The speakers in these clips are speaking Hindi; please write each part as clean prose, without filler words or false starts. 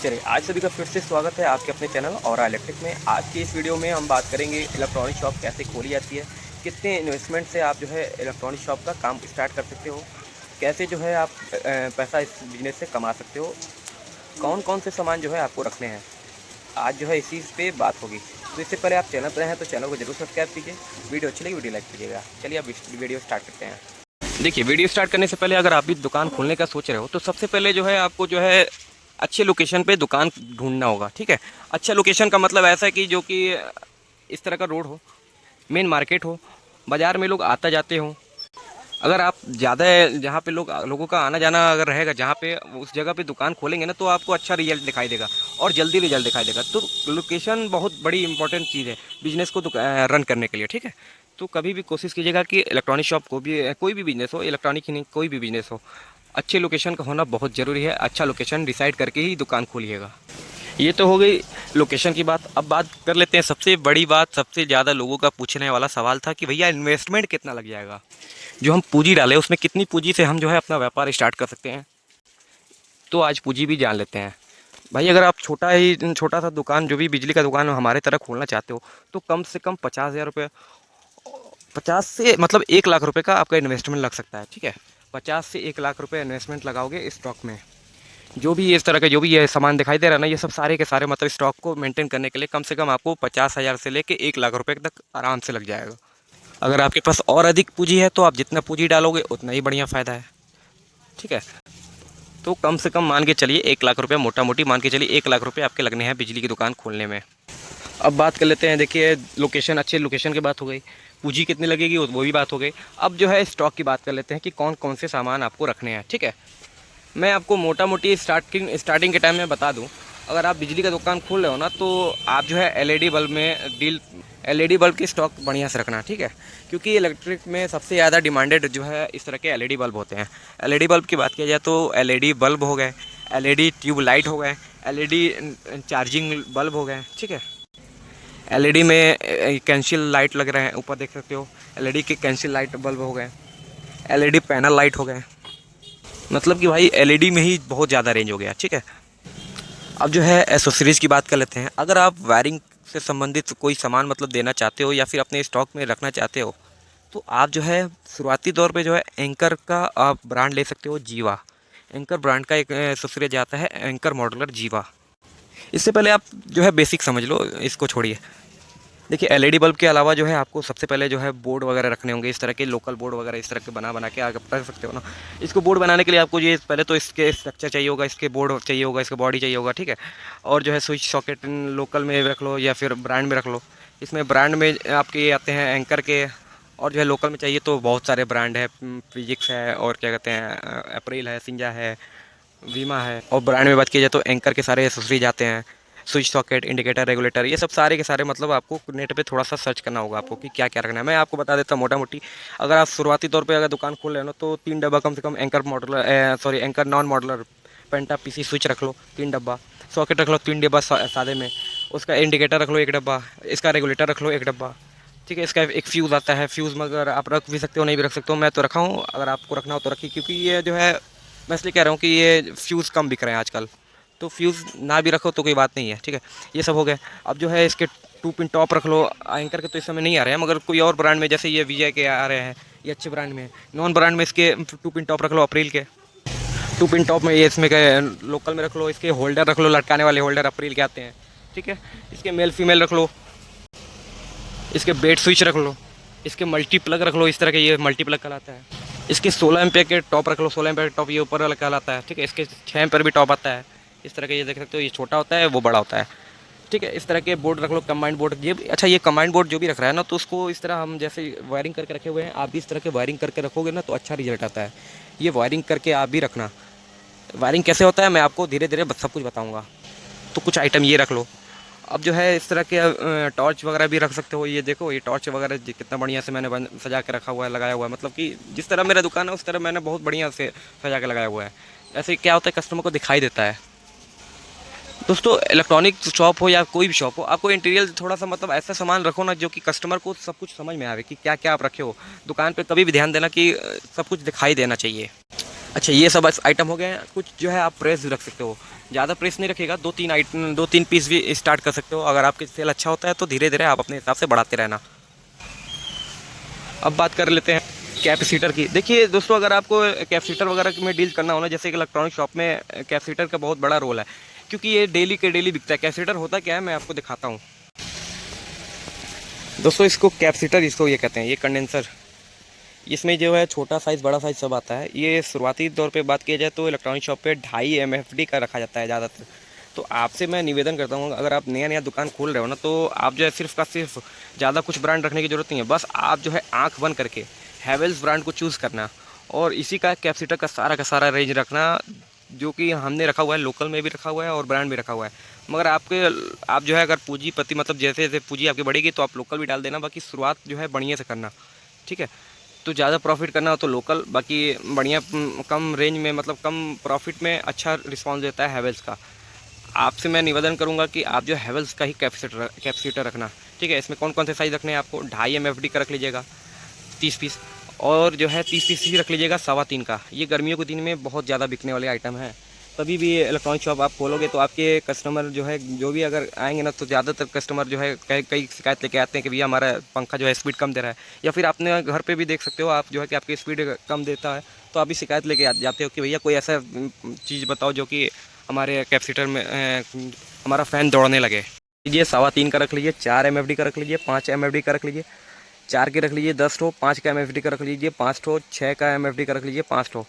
चलिए आज सभी का फिर से स्वागत है आपके अपने चैनल और इलेक्ट्रिक में। आज की इस वीडियो में हम बात करेंगे इलेक्ट्रॉनिक शॉप कैसे खोली जाती है, कितने इन्वेस्टमेंट से आप जो है इलेक्ट्रॉनिक शॉप का काम स्टार्ट कर सकते हो, कैसे जो है आप पैसा इस बिज़नेस से कमा सकते हो, कौन कौन से सामान जो है आपको रखने हैं। आज जो है इसी पे बात होगी। तो इससे पहले आप चैनल पर हैं तो चैनल को जरूर सब्सक्राइब कीजिए, वीडियो अच्छी लगी वीडियो लाइक कीजिएगा। चलिए अब वीडियो स्टार्ट करते हैं। देखिए, वीडियो स्टार्ट करने से पहले अगर आप भी दुकान खोलने का सोच रहे हो तो सबसे पहले जो है आपको जो है अच्छे लोकेशन पे दुकान ढूंढना होगा। ठीक है, अच्छा लोकेशन का मतलब ऐसा है कि जो कि इस तरह का रोड हो, मेन मार्केट हो, बाज़ार में लोग आता जाते हों। अगर आप ज़्यादा जहाँ पे लोगों का आना जाना अगर रहेगा, जहाँ पे उस जगह पे दुकान खोलेंगे ना तो आपको अच्छा रिजल्ट दिखाई देगा और जल्दी रिजल्ट दिखाई देगा। तो लोकेशन बहुत बड़ी इंपॉर्टेंट चीज़ है बिजनेस को रन करने के लिए। ठीक है, तो कभी भी कोशिश कीजिएगा कि इलेक्ट्रॉनिक शॉप को भी, कोई भी बिजनेस हो, इलेक्ट्रॉनिक ही नहीं कोई भी बिजनेस हो, अच्छे लोकेशन का होना बहुत ज़रूरी है। अच्छा लोकेशन डिसाइड करके ही दुकान खोलिएगा। ये तो हो गई लोकेशन की बात। अब बात कर लेते हैं सबसे बड़ी बात, सबसे ज़्यादा लोगों का पूछने वाला सवाल था कि भैया इन्वेस्टमेंट कितना लग जाएगा, जो हम पूंजी डालें उसमें कितनी पूंजी से हम जो है अपना व्यापार स्टार्ट कर सकते हैं। तो आज पूंजी भी जान लेते हैं। भाई अगर आप छोटा सा दुकान, जो भी बिजली का दुकान हमारे तरह खोलना चाहते हो, तो कम से कम 50,000 रुपये, 50 से मतलब 1 लाख रुपए का आपका इन्वेस्टमेंट लग सकता है। ठीक है, 50 से 1 लाख रुपए इन्वेस्टमेंट लगाओगे स्टॉक में। जो भी इस तरह का जो भी ये सामान दिखाई दे रहा है ना, ये सब सारे के सारे मतलब स्टॉक को मेंटेन करने के लिए कम से कम आपको 50,000 से लेके 1 लाख रुपए तक आराम से लग जाएगा। अगर आपके पास और अधिक पूंजी है तो आप जितना पूंजी डालोगे उतना ही बढ़िया फ़ायदा है। ठीक है, तो कम से कम मान के चलिए 1 लाख रुपये, मोटा मोटी मान के चलिए 1 लाख रुपये आपके लगने हैं बिजली की दुकान खोलने में। अब बात कर लेते हैं। देखिए, लोकेशन, अच्छे लोकेशन की बात हो गई, पूंजी कितनी लगेगी वो भी बात हो गई। अब जो है स्टॉक की बात कर लेते हैं कि कौन कौन से सामान आपको रखने हैं। ठीक है, मैं आपको मोटा मोटी स्टार्टिंग के टाइम में बता दूं। अगर आप बिजली का दुकान खोल रहे हो ना तो आप जो है एलईडी बल्ब की स्टॉक बढ़िया से रखना। ठीक है, क्योंकि इलेक्ट्रिक में सबसे ज़्यादा डिमांडेड जो है इस तरह के एलईडी बल्ब होते हैं। एलईडी बल्ब की बात किया जाए तो एलईडी बल्ब हो गए, एलईडी ट्यूब लाइट हो गए, एलईडी चार्जिंग बल्ब हो गए। ठीक है, एलईडी में कैंसिल लाइट लग रहे हैं, ऊपर देख सकते हो, एलईडी के कैंसिल लाइट बल्ब हो गए, एलईडी पैनल लाइट हो गए। मतलब कि भाई एलईडी में ही बहुत ज़्यादा रेंज हो गया। ठीक है, अब जो है एसेसरीज़ की बात कर लेते हैं। अगर आप वायरिंग से संबंधित कोई सामान मतलब देना चाहते हो या फिर अपने स्टॉक में रखना चाहते हो, तो आप जो है शुरुआती दौर पे जो है एंकर का आप ब्रांड ले सकते हो, जीवा। एंकर ब्रांड का एक एसेसरीज आता है, एंकर मॉड्यूलर जीवा। इससे पहले आप जो है बेसिक समझ लो, इसको छोड़िए। देखिए, एलईडी बल्ब के अलावा जो है आपको सबसे पहले जो है बोर्ड वगैरह रखने होंगे, इस तरह के लोकल बोर्ड वगैरह इस तरह के बना के आप रख सकते हो ना। इसको बोर्ड बनाने के लिए आपको ये पहले तो इसके स्ट्रक्चर चाहिए होगा, इसके बोर्ड चाहिए होगा, इसका बॉडी चाहिए होगा। ठीक है, और जो है स्विच सॉकेट लोकल में रख लो या फिर ब्रांड में रख लो। इसमें ब्रांड में आपके ये आते हैं एंकर के, और जो है लोकल में चाहिए तो बहुत सारे ब्रांड है, फिजिक्स है और क्या कहते हैं अप्रैल है, सिंजा है, वीमा है। और ब्रांड में बात की जाए तो एंकर के सारे एसेसरीज आते हैं, स्विच सॉकेट, इंडिकेटर, रेगुलेटर, ये सब सारे के सारे मतलब आपको नेट पे थोड़ा सा सर्च करना होगा आपको कि क्या क्या रखना है। मैं आपको बता देता हूँ मोटा मोटी। अगर आप शुरुआती तौर पे अगर दुकान खोल रहे हो ना तो 3 डब्बा कम से कम एंकर नॉन मॉडुलर पेंटा पीसी स्विच रख लो, 3 डब्बा। सॉकेट रख लो 3 डब्बा सादे में। उसका इंडिकेटर रख लो 1 डब्बा। इसका रेगुलेटर रख लो 1 डब्बा। ठीक है, इसका एक फ्यूज़ आता है, फ्यूज़ मगर आप रख भी सकते हो, नहीं भी रख सकते हो। मैं तो रखा हूँ, अगर आपको रखना हो तो रखिए, क्योंकि ये जो है मैं इसलिए कह रहा हूँ कि ये फ्यूज़ कम बिक रहे हैं आजकल, तो फ्यूज़ ना भी रखो तो कोई बात नहीं है। ठीक है, ये सब हो गए। अब जो है इसके 2 पिन टॉप रख लो। एंकर के तो इस समय नहीं आ रहे हैं, मगर कोई और ब्रांड में जैसे ये विजय के आ रहे हैं, ये अच्छे ब्रांड में। नॉन ब्रांड में इसके 2 पिन टॉप रख लो, अप्रैल के 2 पिन टॉप में। ये इसमें के लोकल में रख लो, इसके होल्डर रख लो, लटकाने वाले होल्डर अप्रैल के आते हैं। ठीक है, इसके मेल फीमेल रख लो, इसके बेड स्विच रख लो, इसके मल्टी प्लग रख लो, इस तरह के ये मल्टी प्लग कहलाता है। इसके 16 एम्पियर के टॉप रख लो, 16 एम्पियर के टॉप ये ऊपर वाला कहलाता है। ठीक है, इसके 6 एम्पियर भी टॉप आता है, इस तरह के ये देख सकते हो, ये छोटा होता है वो बड़ा होता है। ठीक है, इस तरह के बोर्ड रख लो, कंबाइंड बोर्ड। ये अच्छा, ये कंबाइंड बोर्ड जो भी रख रहा है ना, तो उसको इस तरह हम जैसे वायरिंग करके रखे हुए हैं, आप भी इस तरह के वायरिंग करके रखोगे ना तो अच्छा रिजल्ट आता है। ये वायरिंग करके आप भी रखना। वायरिंग कैसे होता है मैं आपको धीरे धीरे सब कुछ बताऊँगा। तो कुछ आइटम ये रख लो। अब जो है इस तरह के टॉर्च वगैरह भी रख सकते हो। ये देखो, ये टॉर्च वगैरह कितना बढ़िया से मैंने सजा के रखा हुआ है, लगाया हुआ है। मतलब कि जिस तरह मेरा दुकान है उस तरह मैंने बहुत बढ़िया से सजा के लगाया हुआ है। ऐसे क्या होता है, कस्टमर को दिखाई देता है। दोस्तों, इलेक्ट्रॉनिक शॉप हो या कोई भी शॉप हो, आपको इंटीरियर थोड़ा सा मतलब ऐसा सामान रखो ना जो कि कस्टमर को सब कुछ समझ में आवे कि क्या क्या आप रखे हो। दुकान पे कभी भी ध्यान देना कि सब कुछ दिखाई देना चाहिए। अच्छा, ये सब आइटम हो गए हैं। कुछ जो है आप प्रेस भी रख सकते हो, ज़्यादा प्रेस नहीं रखिएगा, 2-3 आइटम, 2-3 पीस भी स्टार्ट कर सकते हो। अगर आपकी सेल अच्छा होता है तो धीरे धीरे आप अपने हिसाब से बढ़ाते रहना। अब बात कर लेते हैं कैपेसिटर की। देखिए दोस्तों, अगर आपको कैपेसिटर वगैरह में डील करना हो ना, जैसे कि इलेक्ट्रॉनिक शॉप में कैपेसिटर का बहुत बड़ा रोल है, क्योंकि ये डेली के डेली बिकता है। कैपेसिटर होता क्या है, मैं आपको दिखाता हूँ दोस्तों। इसको कैपेसिटर, इसको ये कहते हैं, ये कंडेंसर। इसमें जो है छोटा साइज़ बड़ा साइज़ सब आता है। ये शुरुआती तौर पे बात किया जाए तो इलेक्ट्रॉनिक शॉप पे 2.5 MFD का रखा जाता है ज़्यादातर। तो आपसे मैं निवेदन करता हूँ, अगर आप नया नया दुकान खोल रहे हो ना, तो आप जो है सिर्फ का सिर्फ ज़्यादा कुछ ब्रांड रखने की ज़रूरत नहीं है। बस आप जो है आँख बंद करके हैवेल्स ब्रांड को चूज़ करना और इसी का कैपेसिटर का सारा रेंज रखना, जो कि हमने रखा हुआ है। लोकल में भी रखा हुआ है और ब्रांड भी रखा हुआ है। मगर आप जो है अगर पूंजीपति मतलब जैसे जैसे पूंजी आपकी बढ़ेगी तो आप लोकल भी डाल देना। बाकी शुरुआत जो है बढ़िया से करना, ठीक है। तो ज़्यादा प्रॉफिट करना हो तो लोकल, बाकी बढ़िया कम रेंज में मतलब कम प्रॉफिट में अच्छा रिस्पांस देता है हैवेल्स का। आपसे मैं निवेदन करूंगा कि आप जो हैवेल्स का ही कैपेसिटर रखना, ठीक है। इसमें कौन कौन से साइज़ रखने हैं आपको, 2.5 MFD का रख लीजिएगा 30 पीस, और जो है 30 पीस ही रख लीजिएगा 3.25 का। ये गर्मियों के दिन में बहुत ज़्यादा बिकने वाले आइटम है। कभी भी इलेक्ट्रॉनिक शॉप आप खोलोगे तो आपके कस्टमर जो है, जो भी अगर आएंगे ना, तो ज़्यादातर कस्टमर जो है कई कई शिकायत लेके आते हैं कि भैया हमारा पंखा जो है स्पीड कम दे रहा है। या फिर आपने घर पे भी देख सकते हो आप, जो है कि आपकी स्पीड कम देता है, तो आप भी शिकायत लेके जाते हो कि भैया कोई ऐसा चीज़ बताओ जो कि हमारे कैपेसिटर में हमारा फ़ैन दौड़ने लगे। लीजिए 3.25 का रख लीजिए, 4 MFD का रख लीजिए, 5 MFD का रख लीजिए, 4 के रख लीजिए 10 ठो, 5 का MFD का रख लीजिए 5 ठो, 6 का MFD का रख लीजिए 5 ठो।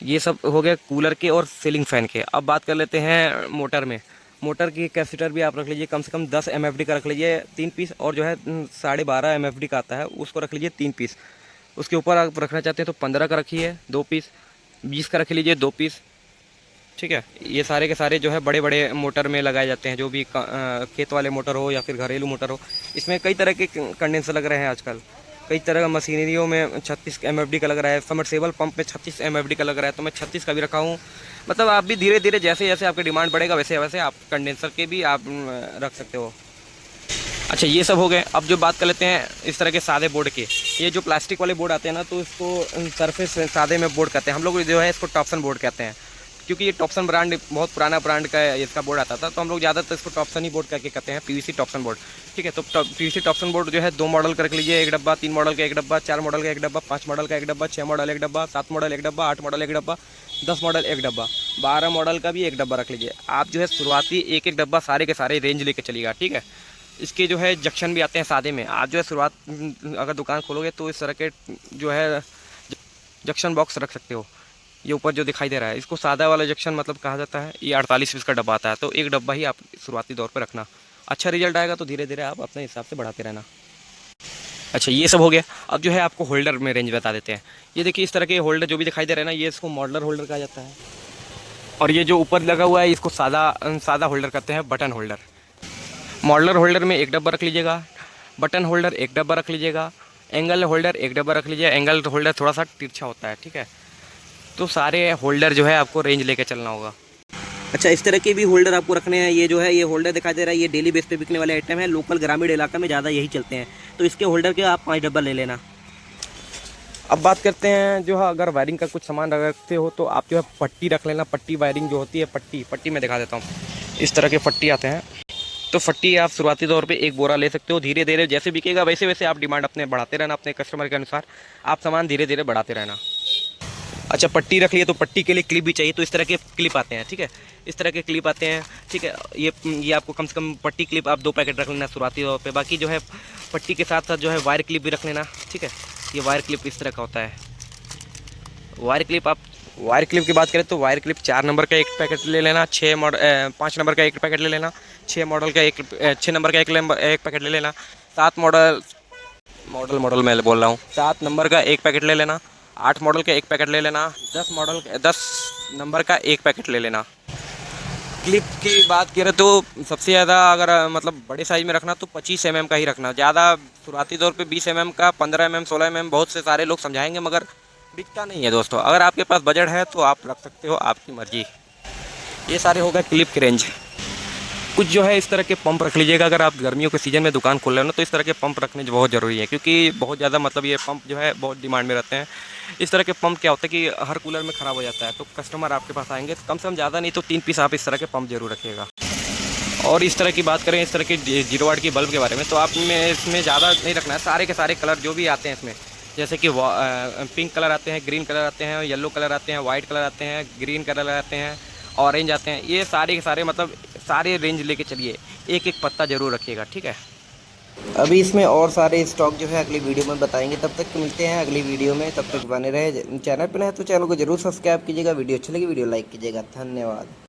ये सब हो गए कूलर के और सीलिंग फ़ैन के। अब बात कर लेते हैं मोटर में। मोटर की कैपेसिटर भी आप रख लीजिए कम से कम 10 MFD का रख लीजिए 3 पीस, और जो है 12.5 MFD का आता है उसको रख लीजिए 3 पीस। उसके ऊपर आप रखना चाहते हैं तो 15 का रखिए 2 पीस, 20 का रख लीजिए 2 पीस, ठीक है। ये सारे के सारे जो है बड़े बड़े मोटर में लगाए जाते हैं, जो भी खेत वाले मोटर हो या फिर घरेलू मोटर हो। इसमें कई तरह के कंडेंसर लग रहे हैं आजकल। कई तरह का मशीनरियों में 36 MFD का लग रहा है, सबमर्सिबल पंप में 36 MFD का लग रहा है, तो मैं 36 का भी रखा हूँ। मतलब आप भी धीरे धीरे जैसे जैसे आपकी डिमांड बढ़ेगा वैसे वैसे आप कंडेंसर के भी आप रख सकते हो। अच्छा, ये सब हो गए। अब जो बात कर लेते हैं इस तरह के सादे बोर्ड के। ये जो प्लास्टिक वाले बोर्ड आते हैं ना, तो इसको सरफेस सादे में बोर्ड कहते हैं। हम लोग जो है इसको टॉप्सन बोर्ड कहते हैं, क्योंकि ये टॉप्सन ब्रांड बहुत पुराना ब्रांड का इसका बोर्ड आता था, तो हम लोग ज़्यादातर इसको टॉप्सन ही बोर्ड करके कहते हैं, PVC टॉप्सन बोर्ड, ठीक है। तो PVC टॉप्सन बोर्ड जो है 2 मॉडल का रख लीजिए, 1 डब्बा, 3 मॉडल का 1 डब्बा, 4 मॉडल का 1 डब्बा, 5 मॉडल का 1 डब्बा, 6 मॉडल 1 डब्बा, 7 मॉडल 1 डब्बा, 8 मॉडल 1 डब्बा, 10 मॉडल 1 डब्बा, 12 मॉडल का भी 1 डब्बा रख लीजिए। आप जो है शुरुआती एक एक डब्बा सारे के सारे रेंज लेके चलिएगा, ठीक है। इसके जो है जंक्शन भी आते हैं सादे में। आप जो है शुरुआत अगर दुकान खोलोगे तो इस तरह के जो है जंक्शन बॉक्स रख सकते हो। ये ऊपर जो दिखाई दे रहा है इसको सादा वाला जंक्शन मतलब कहा जाता है। ये 48 पीस का डब्बा आता है, तो एक डब्बा ही आप शुरुआती दौर पर रखना। अच्छा रिजल्ट आएगा तो धीरे धीरे आप अपने हिसाब से बढ़ाते रहना। अच्छा, ये सब हो गया। अब जो है आपको होल्डर में रेंज बता देते हैं। ये देखिए इस तरह के होल्डर जो भी दिखाई दे रहे हैं ना, ये इसको मॉडलर होल्डर कहा जाता है। और ये जो ऊपर लगा हुआ है इसको सादा होल्डर कहते हैं, बटन होल्डर। मॉडलर होल्डर में 1 डब्बा रख लीजिएगा, बटन होल्डर 1 डब्बा रख लीजिएगा, एंगल होल्डर 1 डब्बा रख लीजिए। एंगल होल्डर थोड़ा सा तिरछा होता है, ठीक है। तो सारे होल्डर जो है आपको रेंज लेके चलना होगा। अच्छा, इस तरह के भी होल्डर आपको रखने हैं। ये जो है ये होल्डर दिखाई दे रहा है, ये डेली बेस पे बिकने वाले आइटम है। लोकल ग्रामीण इलाका में ज़्यादा यही चलते हैं, तो इसके होल्डर के आप 5 डब्बा ले लेना। अब बात करते हैं जो है अगर वायरिंग का कुछ सामान रखते हो तो आप जो है पट्टी रख लेना। पट्टी वायरिंग जो होती है, पट्टी मैं दिखा देता हूँ। इस तरह के पट्टी आते हैं, तो पट्टी आप शुरुआती तौर पे 1 बोरा ले सकते हो। धीरे धीरे जैसे बिकेगा वैसे वैसे आप डिमांड अपने बढ़ाते रहना, अपने कस्टमर के अनुसार आप सामान धीरे धीरे बढ़ाते रहना। अच्छा, पट्टी रख लिए तो पट्टी के लिए क्लिप भी चाहिए, तो इस तरह के क्लिप आते हैं, ठीक है। इस तरह के क्लिप आते हैं, ठीक है। ये आपको कम से कम पट्टी क्लिप आप 2 पैकेट रख लेना शुरुआती तौर पे। बाकी जो है पट्टी के साथ साथ जो है वायर क्लिप भी रख लेना, ठीक है। ये वायर क्लिप इस तरह का होता है। वायर क्लिप की बात करें तो वायर क्लिप 4 नंबर का 1 पैकेट ले लेना, 5 नंबर का 1 पैकेट ले लेना, 6 नंबर का एक पैकेट ले लेना, 7 मॉडल मैं बोल रहा हूँ, 7 नंबर का 1 पैकेट ले लेना, 8 मॉडल का 1 पैकेट ले लेना, 10 नंबर का 1 पैकेट ले लेना। क्लिप की बात करें तो सबसे ज़्यादा अगर मतलब बड़े साइज़ में रखना तो 25 mm का ही रखना। ज़्यादा शुरुआती तौर पे 20 mm का, 15 mm, 16 mm बहुत से सारे लोग समझाएंगे, मगर बिकता नहीं है दोस्तों। अगर आपके पास बजट है तो आप रख सकते हो, आपकी मर्जी। ये सारे हो गए क्लिप के रेंज। कुछ जो है इस तरह के पंप रख लीजिएगा। अगर आप गर्मियों के सीज़न में दुकान खोल रहे हो ना, तो इस तरह के पंप रखने जो बहुत ज़रूरी है, क्योंकि बहुत ज़्यादा मतलब ये पंप जो है बहुत डिमांड में रहते हैं। इस तरह के पंप क्या होता है कि हर कूलर में ख़राब हो जाता है, तो कस्टमर आपके पास आएंगे तो कम से कम ज़्यादा नहीं तो 3 पीस आप इस तरह के पंप जरूर रखिएगा। और इस तरह की बात करें इस तरह के 0 वाट की बल्ब के बारे में, तो आप में इसमें ज़्यादा नहीं रखना है। सारे के सारे कलर जो भी आते हैं इसमें, जैसे कि पिंक कलर आते हैं, ग्रीन कलर आते हैं, येलो कलर आते हैं, वाइट कलर आते हैं, ग्रीन कलर आते हैं, ऑरेंज आते हैं, ये सारे के सारे मतलब सारे रेंज लेके चलिए, एक एक पत्ता ज़रूर रखिएगा, ठीक है। अभी इसमें और सारे स्टॉक जो है अगली वीडियो में बताएंगे। तब तक मिलते हैं अगली वीडियो में, तब तक बने रहे। चैनल पर है तो चैनल को जरूर सब्सक्राइब कीजिएगा। वीडियो अच्छी लगी वीडियो लाइक कीजिएगा। धन्यवाद।